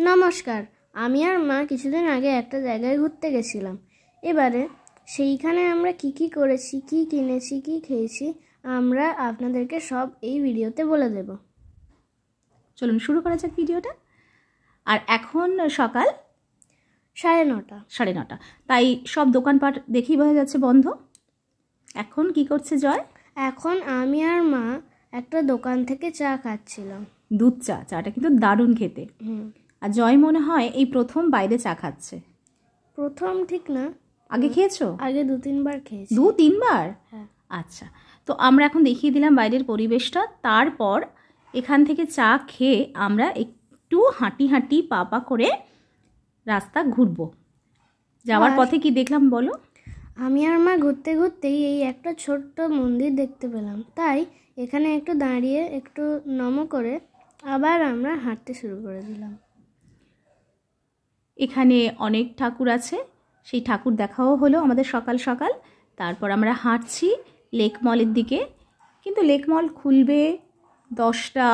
নমস্কার, আমি আর মা কিছুদিন আগে একটা জায়গায় ঘুরতে গেছিলাম। এবারে সেইখানে আমরা কি করেছি, কি কিনেছি, কি খেয়েছি, আমরা আপনাদেরকে সব এই ভিডিওতে বলে দেব। চলুন শুরু করা যাক ভিডিওটা। আর এখন সকাল 9:30। 9:30, তাই সব দোকানপাট দেখেই বোঝা যাচ্ছে বন্ধ। এখন কি করছে জয়? এখন আমি আর মা একটা দোকান থেকে চা খাচ্ছিলাম, দুধ চা। চাটা কিন্তু দারুণ খেতে। আর জয় মনে হয় এই প্রথম বাইরে চা খাচ্ছে। প্রথম ঠিক না, আগে খেয়েছো? আগে 2-3 বার খেয়েছি। 2-3 বার? হ্যাঁ। আচ্ছা, তো আমরা এখন দেখিয়ে দিলাম বাইরের পরিবেশটা। তারপর এখান থেকে চা খেয়ে আমরা একটু হাঁটি পা করে রাস্তা ঘুরবো। যাওয়ার পথে কি দেখলাম বলো? আমি আর মা ঘুরতে ঘুরতেই এই একটা ছোট্ট মন্দির দেখতে পেলাম, তাই এখানে একটু দাঁড়িয়ে একটু নম করে আবার আমরা হাঁটতে শুরু করে দিলাম। এখানে অনেক ঠাকুর আছে, সেই ঠাকুর দেখাও হলো আমাদের সকাল সকাল। তারপর আমরা হাঁটছি লেক মলের দিকে, কিন্তু লেক মল খুলবে 10টা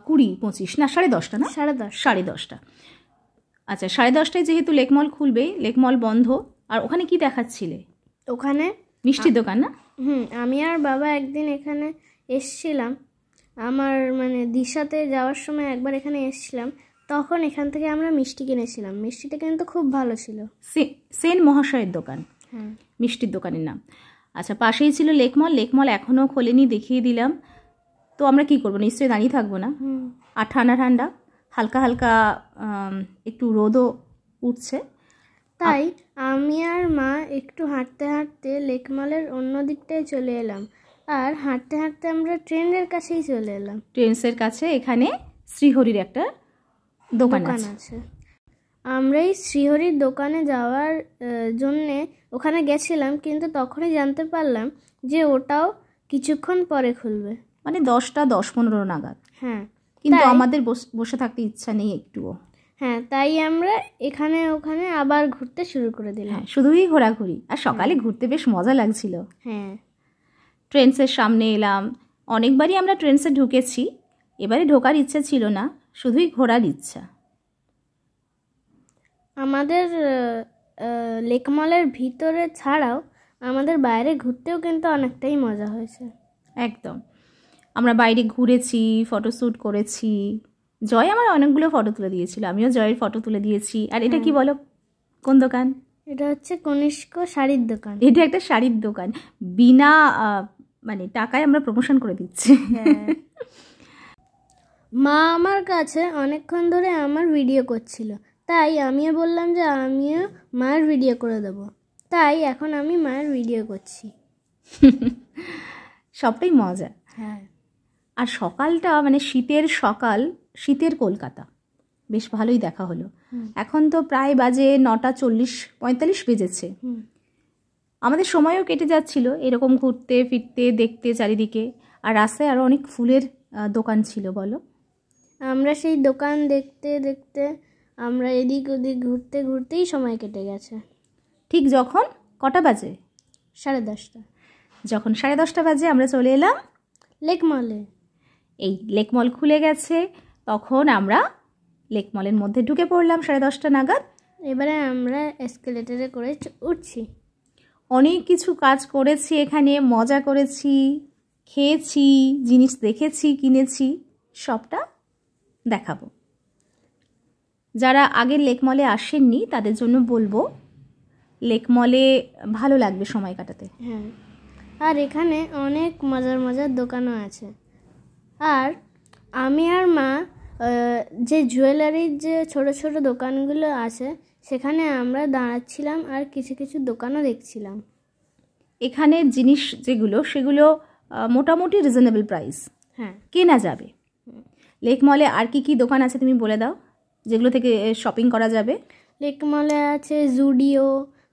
20-25 না 10:30 না 10:30। আচ্ছা, 10:30টায় যেহেতু লেক মল খুলবে, লেক মল বন্ধ। আর ওখানে কি দেখাচ্ছিলে? ওখানে মিষ্টির দোকান না? আমি আর বাবা একদিন এখানে এসছিলাম, আমার দিশাতে যাওয়ার সময় একবার এখানে এসছিলাম, তখন এখান থেকে আমরা মিষ্টি কিনেছিলাম। মিষ্টিটা কিন্তু খুব ভালো ছিল। সেন মহাশয়ের দোকান, মিষ্টির দোকানের নাম। আচ্ছা, পাশেই ছিল লেক মল। লেক মল এখনও খোলেনি, দেখিয়ে দিলাম। তো আমরা কি করবো, নিশ্চয়ই দাঁড়িয়ে থাকবো না। আর ঠান্ডা ঠান্ডা হালকা হালকা একটু রোদও উঠছে, তাই আমি আর মা একটু হাঁটতে হাঁটতে লেক মলের অন্য দিকটায় চলে এলাম। আর হাঁটতে হাঁটতে আমরা ট্রেনের কাছেই চলে এলাম। ট্রেন্সের কাছে এখানে শ্রীহরির একটা দোকান আছে। আমরা এই শ্রীহরির দোকানে যাওয়ার জন্যে ওখানে গেছিলাম, কিন্তু তখনই জানতে পারলাম যে ওটাও কিছুক্ষণ পরে খুলবে, 10টা 10-15 নাগাদ। হ্যাঁ, কিন্তু আমাদের বসে থাকতে ইচ্ছা নেই একটুও। হ্যাঁ, তাই আমরা এখানে ওখানে আবার ঘুরতে শুরু করে দিলাম। শুধুই ঘোরাঘুরি। আর সকালে ঘুরতে বেশ মজা লাগছিল। হ্যাঁ, ট্রেন্সের সামনে এলাম। অনেকবারই আমরা ট্রেন্সে ঢুকেছি, এবারে ঢোকার ইচ্ছা ছিল না, শুধুই ঘোরার ইচ্ছা। আমাদের লেক মলের ভিতরে ছাড়াও আমাদের বাইরে ঘুরতেও কিন্তু অনেকটাই মজা হয়েছে। একদম, আমরা বাইরে ঘুরেছি, ফটোশ্যুট করেছি। জয় আমার অনেকগুলো ফটো তুলে দিয়েছিল, আমিও জয়ের ফটো তুলে দিয়েছি। আর এটা কি বলো, কোন দোকান? এটা হচ্ছে কনিষ্ক শাড়ির দোকান। এটা একটা শাড়ির দোকান, বিনা টাকায় আমরা প্রমোশন করে দিচ্ছি। মা আমার কাছে অনেকক্ষণ ধরে আমার ভিডিও করছিল, তাই আমিও বললাম যে আমিও মায়ের ভিডিও করে দেব। তাই এখন আমি মায়ের ভিডিও করছি। সবটাই মজা। হ্যাঁ, আর সকালটা শীতের সকাল, শীতের কলকাতা বেশ ভালোই দেখা হলো। এখন তো প্রায় বাজে 9:40-45 বেজেছে। আমাদের সময়ও কেটে যাচ্ছিল এরকম ঘুরতে ফিরতে, দেখতে চারিদিকে। আর রাস্তায় আরও অনেক ফুলের দোকান ছিল বলো। আমরা সেই দোকান দেখতে দেখতে আমরা এদিক ওদিক ঘুরতে ঘুরতেই সময় কেটে গেছে। ঠিক যখন কটা বাজে? 10:30। যখন 10:30 বাজে আমরা চলে এলাম লেক মলে। এই লেক মল খুলে গেছে, তখন আমরা লেক মলের মধ্যে ঢুকে পড়লাম 10:30 নাগাদ। এবারে আমরা এসকেলেটরে করে উঠছি। অনেক কিছু কাজ করেছি এখানে, মজা করেছি, খেয়েছি, জিনিস দেখেছি, কিনেছি, সবটা দেখাবো। যারা আগের লেক মলে আসেননি তাদের জন্য বলবো, লেক মলে ভালো লাগবে সময় কাটাতে। হ্যাঁ, আর এখানে অনেক মজার মজার দোকানও আছে। আর আমি আর মা যে জুয়েলারির যে ছোট ছোট দোকানগুলো আছে সেখানে আমরা দাঁড়াচ্ছিলাম আর কিছু কিছু দোকানও দেখছিলাম। এখানের জিনিস যেগুলো সেগুলো মোটামুটি রিজনেবল প্রাইস, কেনা যাবে। লেক মলে আর কি দোকান আছে তুমি বলে দাও, যেগুলো থেকে শপিং করা যাবে? লেক মলে আছে জুডিও,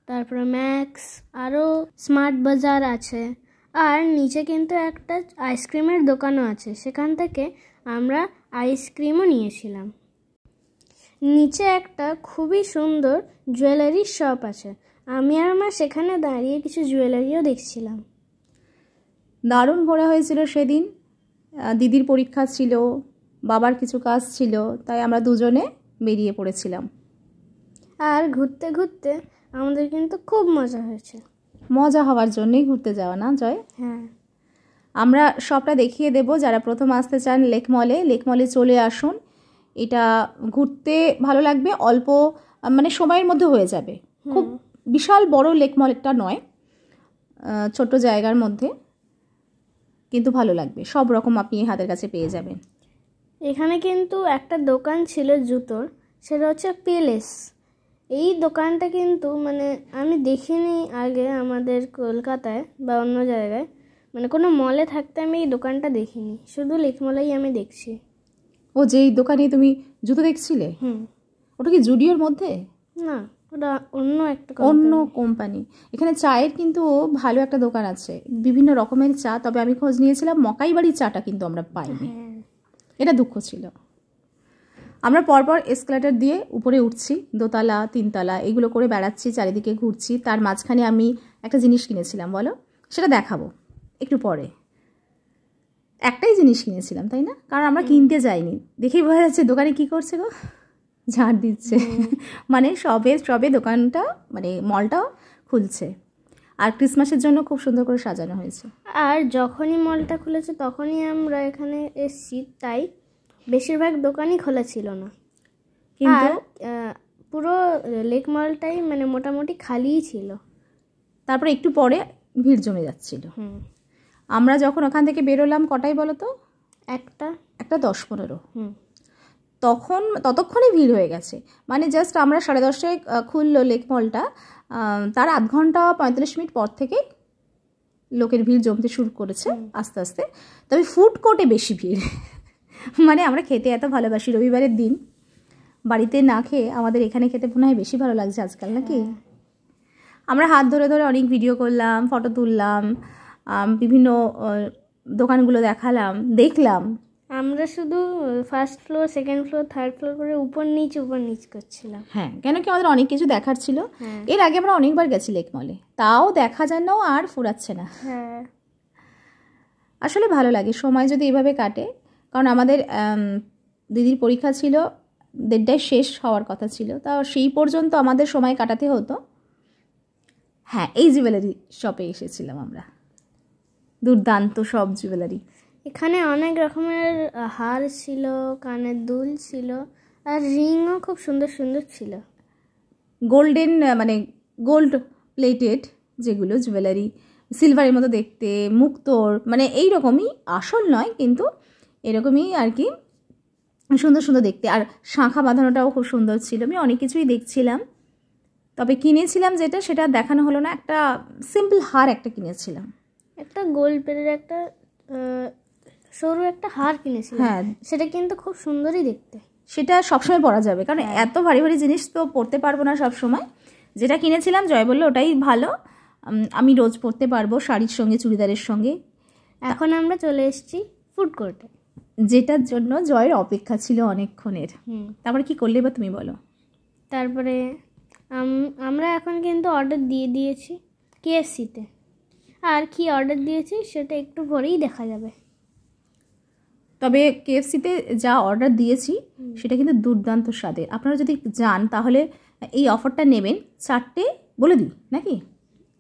তারপরে ম্যাক্স, আরও স্মার্ট বাজার আছে। আর নিচে কিন্তু একটা আইসক্রিমের দোকানও আছে, সেখান থেকে আমরা আইসক্রিমও নিয়েছিলাম। নিচে একটা খুবই সুন্দর জুয়েলারির শপ আছে, আমি আর মা সেখানে দাঁড়িয়ে কিছু জুয়েলারিও দেখছিলাম। দারুণ ঘোরা হয়েছিল সেদিন। দিদির পরীক্ষা ছিল, বাবার কিছু কাজ ছিল, তাই আমরা দুজনে বেরিয়ে পড়েছিলাম। আর ঘুরতে ঘুরতে আমাদের কিন্তু খুব মজা হয়েছে। মজা হওয়ার জন্যই ঘুরতে যাওয়া না জয়? হ্যাঁ, আমরা সবটা দেখিয়ে দেব। যারা প্রথম আসতে চান লেক মলে চলে আসুন। এটা ঘুরতে ভালো লাগবে, অল্প মানে সময়ের মধ্যে হয়ে যাবে। খুব বিশাল বড় লেক মলটা নয়, ছোট্ট জায়গার মধ্যে, কিন্তু ভালো লাগবে। সব রকম আপনি হাতের কাছে পেয়ে যাবেন। এখানে কিন্তু একটা দোকান ছিল জুতোর, সেটা হচ্ছে পেলেস। এই দোকানটা কিন্তু মানে আমি দেখিনি আগে আমাদের কলকাতায় বা অন্য জায়গায়, মানে কোনো মলে থাকতে আমি এই দোকানটা দেখিনি, শুধু লেক মলেই আমি দেখছি। ও, যেই দোকানে তুমি জুতো দেখছিলে, ওটা কি জুডিওর মধ্যে? না, ওটা অন্য একটা অন্য কোম্পানি। এখানে চায়ের কিন্তু ভালো একটা দোকান আছে, বিভিন্ন রকমের চা। তবে আমি খোঁজ নিয়েছিলাম, মকাই বাড়ির চাটা কিন্তু আমরা পাইনি। এটা দুঃখ ছিল। আমরা পরপর এসকেলেটর দিয়ে উপরে উঠছি, 2 তলা 3 তলা এগুলো করে বেড়াচ্ছি, চারিদিকে ঘুরছি। তার মাঝখানে আমি একটা জিনিস কিনেছিলাম, বলো, সেটা দেখাবো একটু পরে। একটাই জিনিস কিনেছিলাম, তাই না? কারণ আমরা কিনতে যাইনি, দেখেই বোঝা যাচ্ছে দোকানে কি করছে গো, ঝাড় দিচ্ছে। মানে সবে দোকানটা মানে মলটাও খুলছে, আর ক্রিসমাসের জন্য খুব সুন্দর করে সাজানো হয়েছে। আর যখনই মলটা খুলেছে তখনই আমরা এখানে এসছি, তাই বেশিরভাগ দোকানই খোলা ছিল না। কিন্তু পুরো লেক মলটাই মানে মোটামুটি খালিই ছিল। তারপরে একটু পরে ভিড় জমে যাচ্ছিল। আমরা যখন ওখান থেকে বেরোলাম কটাই বলো তো? একটা 10-15। ততক্ষণে ভিড় হয়ে গেছে। মানে জাস্ট আমরা 10:30টায় খুললো লেক মলটা, তার আধ ঘন্টা 45 মিনিট পর থেকে লোকের ভিড় জমতে শুরু করেছে আস্তে আস্তে। তবে ফুড কোর্টে বেশি ভিড়। মানে আমরা খেতে এত ভালোবাসি, রবিবারের দিন বাড়িতে না খেয়ে আমাদের এখানে খেতে মনে হয় বেশি ভালো লাগছে আজকাল, নাকি? আমরা হাত ধরে ধরে অনেক ভিডিও করলাম, ফটো তুললাম, বিভিন্ন দোকানগুলো দেখলাম। আমরা শুধু first floor, second floor, third floor করে উপর নিচ করছিলাম। হ্যাঁ, কেন কি আমাদের অনেক কিছু দেখার ছিল। এর আগে আমরা অনেকবার গেছি লেক মলে, তাও দেখা যেন আর ফুরাচ্ছে না। আসলে ভালো লাগে সময় যদি এভাবে কাটে। কারণ আমাদের দিদির পরীক্ষা ছিল, 1:30টায় শেষ হওয়ার কথা ছিল, তাও সেই পর্যন্ত আমাদের সময় কাটাতে হতো। হ্যাঁ, এই জুয়েলারি শপে এসেছিলাম আমরা, দুর্দান্ত সব জুয়েলারি। এখানে অনেক রকমের হার ছিল, কানের দুল ছিল, আর রিংও খুব সুন্দর সুন্দর ছিল। গোল্ডেন মানে গোল্ড প্লেটেড যেগুলো জুয়েলারি, সিলভারের মতো দেখতে, মুক্তোর মানে এই রকমই, আসল নয় কিন্তু এরকমই আর কি, সুন্দর সুন্দর দেখতে। আর শাঁখা বাঁধানোটাও খুব সুন্দর ছিল। আমি অনেক কিছুই দেখছিলাম, তবে কিনেছিলাম যেটা সেটা দেখানো হলো না। একটা সিম্পল হার একটা কিনেছিলাম, একটা গোল্ড প্লেটের একটা সরু একটা হার কিনেছিলাম। হ্যাঁ, সেটা কিন্তু খুব সুন্দরই দেখতে। সেটা সবসময় পরা যাবে, কারণ এত ভারী ভারী জিনিস তো পরতে পারবো না সব সময়। যেটা কিনেছিলাম জয় বললো ওটাই ভালো, আমি রোজ পরতে পারবো শাড়ির সঙ্গে, চুড়িদারের সঙ্গে। এখন আমরা চলে এসেছি ফুড কোর্টে, যেটার জন্য জয়ের অপেক্ষা ছিল অনেকক্ষণের। তারপরে কি করলে বা তুমি বলো? তারপরে আমরা এখন কিন্তু অর্ডার দিয়ে দিয়েছি KFC-তে। আর কি অর্ডার দিয়েছি সেটা একটু পরেই দেখা যাবে। তবে KFC-তে যা অর্ডার দিয়েছি সেটা কিন্তু দুর্দান্ত স্বাদের। আপনারা যদি যান তাহলে এই অফারটা নেবেন। 4টে বলে দিই নাকি?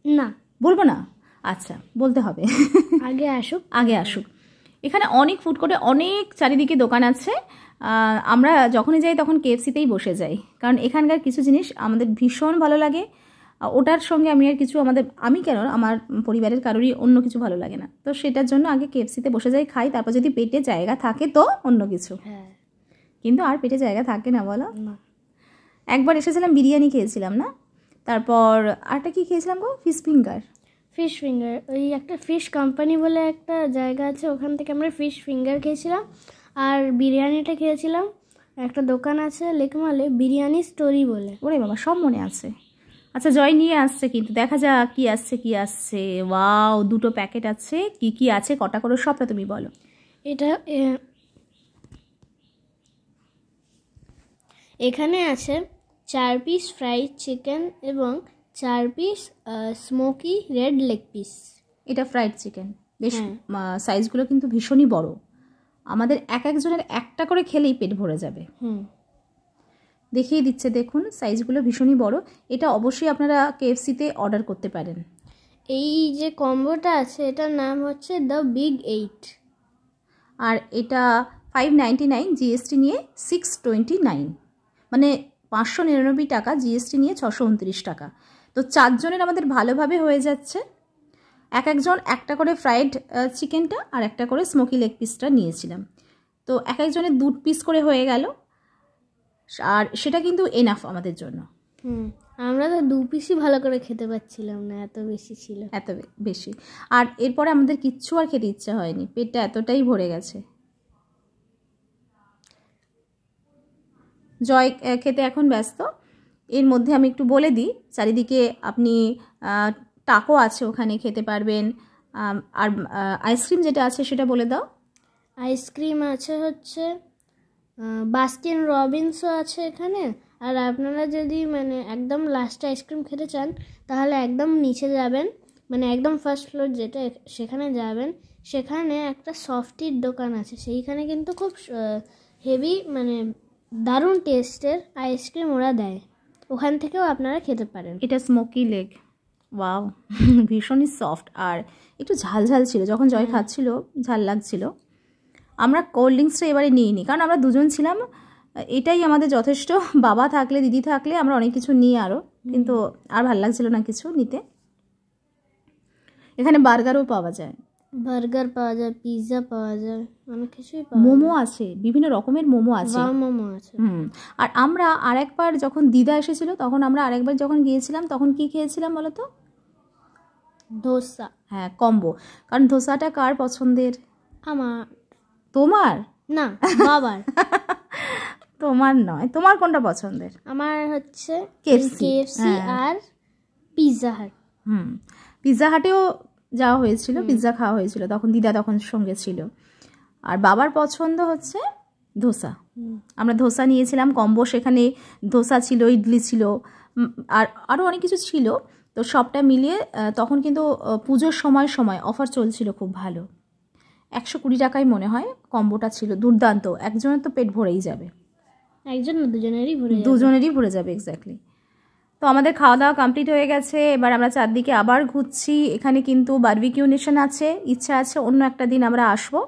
না, বলবো না, আচ্ছা বলতে হবে। আগে আসুক। এখানে অনেক ফুড কোর্টে অনেক চারিদিকে দোকান আছে। আমরা যখনই যাই তখন KFC-তেই বসে যাই, কারণ এখানকার কিছু জিনিস আমাদের ভীষণ ভালো লাগে। ওটার সঙ্গে আমি আর কিছু আমি কেন, আমার পরিবারের কারোরই অন্য কিছু ভালো লাগে না, তো সেটার জন্য আগে KFC-তে বসে যাই, খাই। তারপর যদি পেটে জায়গা থাকে তো অন্য কিছু। কিন্তু আর পেটে জায়গা থাকে না, বলো। একবার এসেছিলাম, বিরিয়ানি খেয়েছিলাম না, তারপর আরটা কি খেয়েছিলাম গো? Fish finger. ওই একটা ফিশ কোম্পানি বলে একটা জায়গা আছে, ওখান থেকে আমরা ফিশ ফিঙ্গার খেয়েছিলাম। আর বিরিয়ানিটা খেয়েছিলাম একটা দোকান আছে লেক মলে, বিরিয়ানি স্টোরি বলে। ওরে বাবা, সব মনে আছে। আচ্ছা, জয় নিয়ে আসছে কিন্তু, দেখা যাক কি আসছে। ওয়াও, 2টো প্যাকেট আছে। কি আছে, কটা করে, সবটা তুমি বলো। এখানে আছে 4 পিস ফ্রাইড চিকেন এবং 4 piece smoky red leg piece. এটা ফ্রাইড চিকেন, বেশ সাইজগুলো কিন্তু ভীষণই বড়। আমাদের একজনের একটা করে খেলেই পেট ভরে যাবে। দেখিয়ে দিচ্ছে, দেখুন সাইজগুলো ভীষণই বড়। এটা অবশ্যই আপনারা KFC-তে অর্ডার করতে পারেন। এই যে কম্বোটা আছে এটার নাম হচ্ছে দ্য বিগ 8, আর এটা 599, GST নিয়ে 629, মানে 599 টাকা, GST নিয়ে 629 টাকা। তো 4 জনের আমাদের ভালোভাবে হয়ে যাচ্ছে। একজন একটা করে ফ্রাইড চিকেনটা আর একটা করে স্মোকি লেগ পিসটা নিয়েছিলাম। তো একজনের 2 পিস করে হয়ে গেল, আর সেটা কিন্তু এনাফ আমাদের জন্য। আমরা তো 2 পিসই ভালো করে খেতে পাচ্ছিলাম না, এত বেশি ছিল, এত বেশি। আর এরপরে আমাদের কিচ্ছু আর খেতে ইচ্ছা হয়নি, পেটটা এতটাই ভরে গেছে। জয় খেতে এখন ব্যস্ত। এর মধ্যে আমি একটু বলে দিই, চারিদিকে আপনি টাকো আছে, ওখানে খেতে পারবেন। আর আইসক্রিম যেটা আছে সেটা বলে দাও। আইসক্রিম আছে হচ্ছে বাস্কিন রবিন্সও আছে এখানে। আর আপনারা যদি মানে একদম লাস্টে আইসক্রিম খেতে চান তাহলে একদম নিচে যাবেন, মানে একদম ফার্স্ট ফ্লোর যেটা, সেখানে যাবেন। সেখানে একটা সফটির দোকান আছে, সেইখানে কিন্তু খুব হেভি মানে দারুণ টেস্টের আইসক্রিম ওরা দেয়, ওখান থেকেও আপনারা খেতে পারেন। এটা স্মোকি লেগ, ওয়াও, ভীষণই সফট আর একটু ঝাল ঝাল ছিল। যখন জয় খাচ্ছিল ঝাল লাগছিল। আমরা কোল্ড ড্রিঙ্কসটা এবারে নিইনি, কারণ আমরা দুজন ছিলাম, এটাই আমাদের যথেষ্ট। বাবা থাকলে, দিদি থাকলে আমরা অনেক কিছু নিই আরও, কিন্তু আর ভাল লাগছিল না কিছু নিতে। এখানে বার্গারও পাওয়া যায়, বার্গার পাওয়া যায়, পিৎজা পাওয়া যায়, অনেক কিছুই পাওয়া যায়। মোমো আছে, বিভিন্ন রকমের মোমো আছে। মোমো আছে। আর আমরা আরেকবার যখন দিদা এসেছিল তখন আমরা আরেকবার যখন গিয়েছিলাম তখন কি খেয়েছিলাম বলো তো? ধোসা। হ্যাঁ, কম্বো। কারণ ধোসাটা কার পছন্দের? আমার। তোমার না, বাবার। তোমার নয়, তোমার কোনটা পছন্দের? আমার হচ্ছে KFC আর পিৎজা হাট। পিৎজা হাটেও যাওয়া হয়েছিল, পিৎজা খাওয়া হয়েছিল, তখন দিদা তখন সঙ্গে ছিল। আর বাবার পছন্দ হচ্ছে ধোসা। আমরা ধোসা নিয়েছিলাম কম্বো, সেখানে ধোসা ছিল, ইডলি ছিল, আর আরও অনেক কিছু ছিল। তো সবটা মিলিয়ে তখন কিন্তু পুজোর সময় অফার চলছিল খুব ভালো। 120 টাকায় মনে হয় কম্বোটা ছিল, দুর্দান্ত। একজনের তো পেট ভরেই যাবে, একজন না দুজনেরই ভরে যাবে, এক্স্যাক্টলি। তো আমাদের খাওয়া দাওয়া কমপ্লিট হয়ে গেছে। এবার আমরা চারদিকে আবার ঘুরছি। এখানে কিন্তু বারবিকিউ নেশন আছে, ইচ্ছা আছে অন্য একটা দিন আমরা আসবো,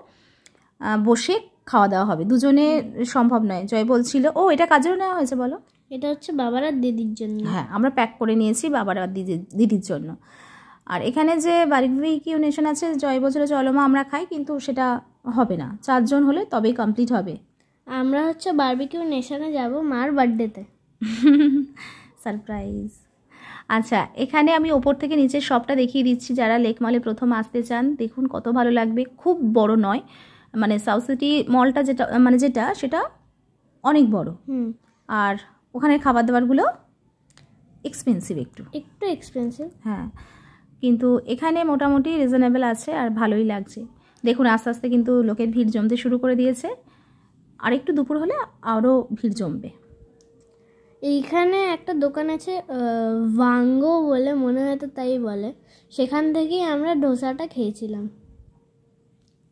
বসে খাওয়া দাওয়া হবে। দুজনে সম্ভব নয়। জয় বলছিল, ও এটা কাজেও নেওয়া হয়েছে বলো? এটা হচ্ছে বাবার আর দিদির জন্য। হ্যাঁ, আমরা প্যাক করে নিয়েছি বাবার আর দিদির জন্য। আর এখানে যে বারবিকিউ নেশন আছে, জয় বলছিল চলো মা আমরা খাই, কিন্তু সেটা হবে না, 4 জন হলে তবেই কমপ্লিট হবে। আমরা হচ্ছে বারবিকিউ নেশনে যাব মার বার্থডেতে, সারপ্রাইজ। আচ্ছা, এখানে আমি ওপর থেকে নিচে সবটা দেখিয়ে দিচ্ছি। যারা লেক মলে প্রথম আসতে চান, দেখুন কত ভালো লাগবে। খুব বড় নয়, মানে সাউথ সিটি মলটা যেটা সেটা অনেক বড়। আর ওখানে খাবার দাবারগুলো এক্সপেন্সিভ, একটু এক্সপেন্সিভ, হ্যাঁ, কিন্তু এখানে মোটামুটি রিজনেবল আছে আর ভালোই লাগছে। দেখুন আস্তে আস্তে কিন্তু লোকের ভিড় জমতে শুরু করে দিয়েছে, আর একটু দুপুর হলে আরও ভিড় জমবে। এইখানে একটা দোকান আছে ভাঙ্গো বলে, মনে হয় তো তাই বলে, সেখান থেকেই আমরা ডোসাটা খেয়েছিলাম।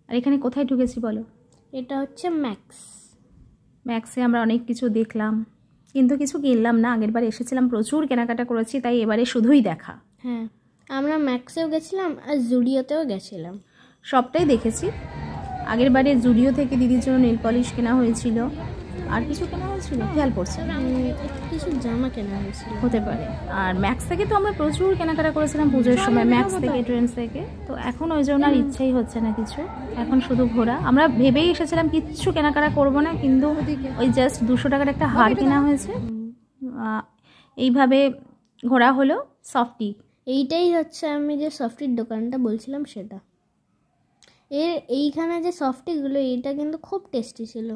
আর এখানে কোথায় ঢুকেছি বলো? এটা হচ্ছে ম্যাক্সে আমরা অনেক কিছু দেখলাম, কিন্তু কিছু কিনলাম না। আগেরবার এসেছিলাম, প্রচুর কেনাকাটা করেছি, তাই এবারে শুধুই দেখা। হ্যাঁ, আমরা ম্যাক্সেও গেছিলাম আর জুডিওতেও গেছিলাম, সবটাই দেখেছি। আগেরবারে জুডিও থেকে দিদির জন্য নেল পলিশ কেনা হয়েছিল, আর কিছু কেনা হয়েছিল খেয়াল পড়ছে, কিছু জামা কেনা হয়েছিল হতে পারে। আর ম্যাক্স থেকে তো আমরা প্রচুর কেনাকাটা করেছিলাম পুজোর সময়, ম্যাক্স থেকে, ট্রেন্ডস থেকে। তো এখন ওই জন্য আর ইচ্ছাই হচ্ছে না কিছু, এখন শুধু ঘোরা। আমরা ভেবেই এসেছিলাম কিচ্ছু কেনাকাটা করবো না, কিন্তু ওই জাস্ট 200 টাকার একটা হার কেনা হয়েছে। এইভাবে ঘোরা হলো। সফটি, এইটাই হচ্ছে আমি যে সফটির দোকানটা বলছিলাম সেটা। এইখানে যে সফটিগুলো, এইটা কিন্তু খুব টেস্টি ছিল।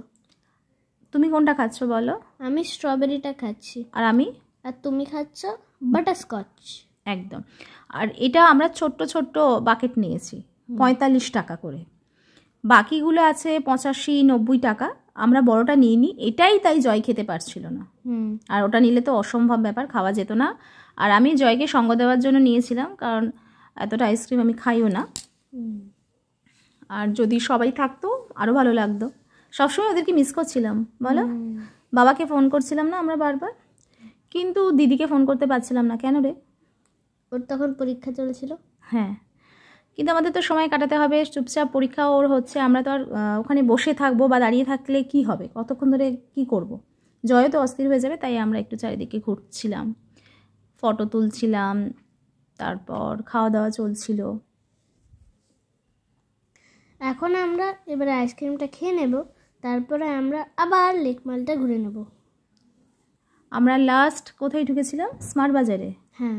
তুমি কোনটা খাচ্ছ বলো? আমি স্ট্রবেরিটা খাচ্ছি। আর তুমি খাচ্ছ বাটারস্কচ। একদম। আর এটা আমরা ছোট্ট ছোট্ট বাকেট নিয়েছি, 45 টাকা করে। বাকিগুলো আছে 85-90 টাকা। আমরা বড়টা নিইনি, এটাই তাই জয় খেতে পারছিল না। আর ওটা নিলে তো অসম্ভব ব্যাপার, খাওয়া যেত না। আর আমি জয়কে সঙ্গ দেওয়ার জন্য নিয়েছিলাম, কারণ এতটা আইসক্রিম আমি খাইও না। আর যদি সবাই থাকতো আরও ভালো লাগতো। সবসময় ওদেরকে মিস করছিলাম বলো, বাবাকে ফোন করছিলাম না আমরা বারবার, কিন্তু দিদিকে ফোন করতে পারছিলাম না। কেন রে? ওর তখন পরীক্ষা চলছিল। হ্যাঁ, কিন্তু আমাদের তো সময় কাটাতে হবে, চুপচাপ পরীক্ষা ওর হচ্ছে, আমরা তো আর ওখানে বসে থাকবো বা দাঁড়িয়ে থাকলে কি হবে, কতক্ষণ ধরে কি করব। জয় তো অস্থির হয়ে যাবে, তাই আমরা একটু চারিদিকে ঘুরছিলাম, ফটো তুলছিলাম, তারপর খাওয়া দাওয়া চলছিল। এখন আমরা এবারে আইসক্রিমটা খেয়ে নেব, তারপরে আমরা আবার লেক মলটা ঘুরে নেব। আমরা লাস্ট কোথায় ঢুকেছিলাম? স্মার্ট বাজারে। হ্যাঁ,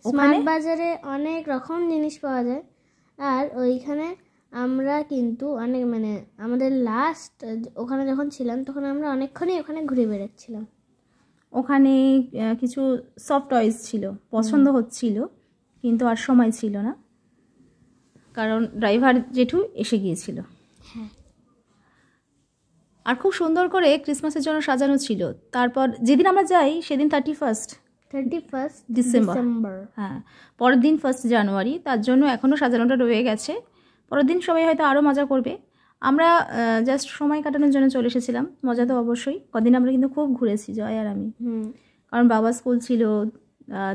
স্মার্ট বাজারে অনেক রকম জিনিস পাওয়া যায়। আর ওইখানে আমরা কিন্তু অনেক মানে আমাদের লাস্ট ওখানে যখন ছিলাম তখন আমরা অনেকক্ষণই ওখানে ঘুরে বেড়াচ্ছিলাম। ওখানে কিছু সফট টয়েস ছিল, পছন্দ হচ্ছিল, কিন্তু আর সময় ছিল না, কারণ ড্রাইভার জেঠু এসে গিয়েছিল। হ্যাঁ, আর খুব সুন্দর করে ক্রিসমাসের জন্য সাজানো ছিল। তারপর যেদিন আমরা যাই সেদিন 31 ডিসেম্বর। হ্যাঁ, পরের দিন 1 জানুয়ারি, তার জন্য এখনও সাজানোটা রয়ে গেছে। পরের দিন সবাই হয়তো আরও মজা করবে। আমরা জাস্ট সময় কাটানোর জন্য চলে এসেছিলাম, মজা তো অবশ্যই। কদিন আমরা কিন্তু খুব ঘুরেছি জয় আর আমি, কারণ বাবা স্কুল ছিল,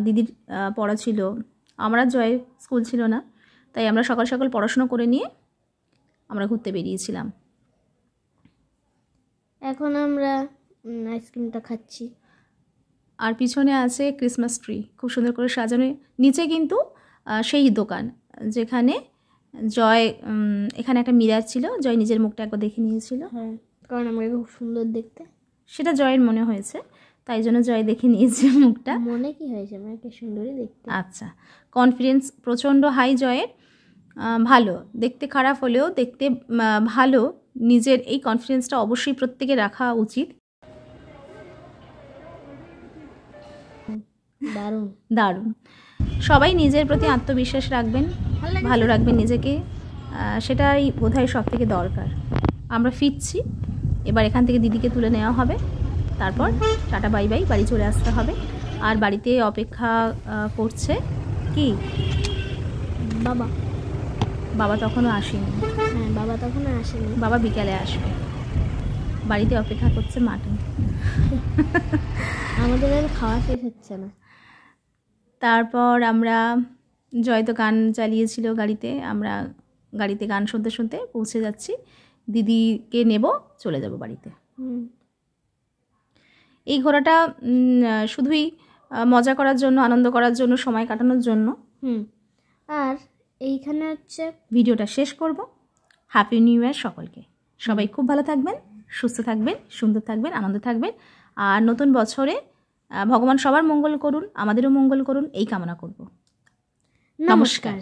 দিদির পড়া ছিল, আমরা জয় স্কুল ছিল না, তাই আমরা সকাল সকাল পড়াশোনা করে নিয়ে আমরা ঘুরতে বেরিয়েছিলাম। এখন আমরা আইসক্রিমটা খাচ্ছি। আর পিছনে আছে ক্রিসমাস ট্রি, খুব সুন্দর করে সাজানো। নিচে কিন্তু সেই দোকান যেখানে জয়, এখানে একটা মিরার ছিল, জয় নিজের মুখটা একবার দেখে নিয়েছিল। হ্যাঁ, কারণ আমাকে খুব সুন্দর দেখতে, সেটা জয়ের মনে হয়েছে, তাই জন্য জয় দেখে নিয়েছে মুখটা। মনে কি হয়েছে, আমাকে সুন্দরই দেখতে। আচ্ছা, কনফিডেন্স প্রচণ্ড হাই জয়ের। ভালো দেখতে, খারাপ হলেও দেখতে ভালো। নিজের এই কনফিডেন্সটা অবশ্যই প্রত্যেকে রাখা উচিত। দারুণ দারুণ। সবাই নিজের প্রতি আত্মবিশ্বাস রাখবেন, ভালো রাখবেন নিজেকে, সেটাই বোধহয় সব থেকে দরকার। আমরা ফিরছি এবার, এখান থেকে দিদিকে তুলে নেওয়া হবে, তারপর টাটা বাই বাই, বাড়ি চলে আসতে হবে। আর বাড়িতে অপেক্ষা করছে কি বাবা। বাবা তখনও আসেনি। হ্যাঁ, বাবা তখনও আসেনি, বাবা বিকালে আসবে। বাড়িতে অপেক্ষা করছে মাটন। আমাদের আর খাওয়া শেষ হচ্ছে না। তারপর আমরা, জয় তো গান চালিয়েছিল গাড়িতে, আমরা গাড়িতে গান শুনতে শুনতে পৌঁছে যাচ্ছি। দিদিকে নেব, চলে যাব বাড়িতে। এই ঘোরাটা শুধুই মজা করার জন্য, আনন্দ করার জন্য, সময় কাটানোর জন্য। আর এইখানে হচ্ছে ভিডিওটা শেষ করব। হ্যাপি নিউ ইয়ার সকলকে। সবাই খুব ভালো থাকবেন, সুস্থ থাকবেন, সুন্দর থাকবেন, আনন্দ থাকবেন। আর নতুন বছরে ভগবান সবার মঙ্গল করুন, আমাদেরও মঙ্গল করুন, এই কামনা করব। নমস্কার।